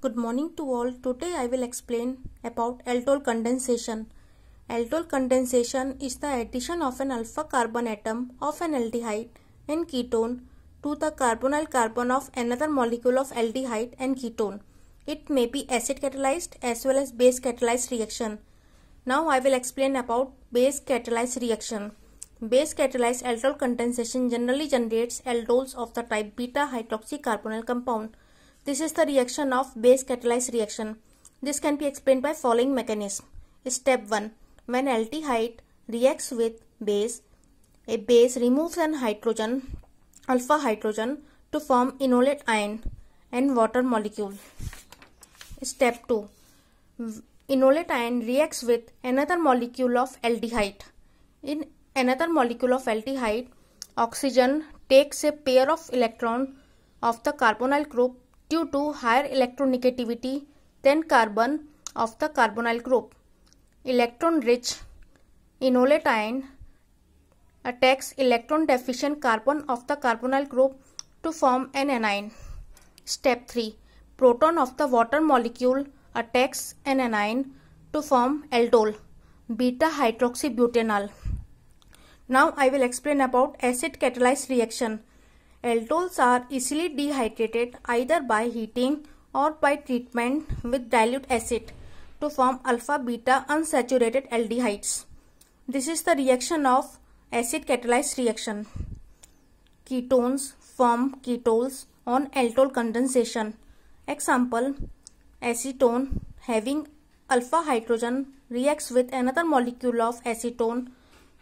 Good morning to all. Today I will explain about aldol condensation. Aldol condensation is the addition of an alpha carbon atom of an aldehyde and ketone to the carbonyl carbon of another molecule of aldehyde and ketone. It may be acid catalyzed as well as base catalyzed reaction. Now I will explain about base catalyzed reaction. Base catalyzed aldol condensation generally generates aldols of the type beta hydroxycarbonyl compound. This is the reaction of base catalyzed reaction. This can be explained by following mechanism. Step 1. When aldehyde reacts with base, a base removes an hydrogen, alpha hydrogen, to form enolate ion and water molecule. Step 2. Enolate ion reacts with another molecule of aldehyde. In another molecule of aldehyde, oxygen takes a pair of electrons of the carbonyl group due to higher electronegativity than carbon of the carbonyl group. Electron-rich enolate ion attacks electron-deficient carbon of the carbonyl group to form an anion. Step 3. Proton of the water molecule attacks an anion to form aldol, beta-hydroxybutanol. Now I will explain about acid catalyzed reaction. Aldols are easily dehydrated either by heating or by treatment with dilute acid to form alpha-beta unsaturated aldehydes. This is the reaction of acid catalyzed reaction. Ketones form ketols on aldol condensation. Example: acetone having alpha hydrogen reacts with another molecule of acetone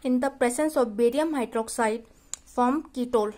in the presence of barium hydroxide form ketol.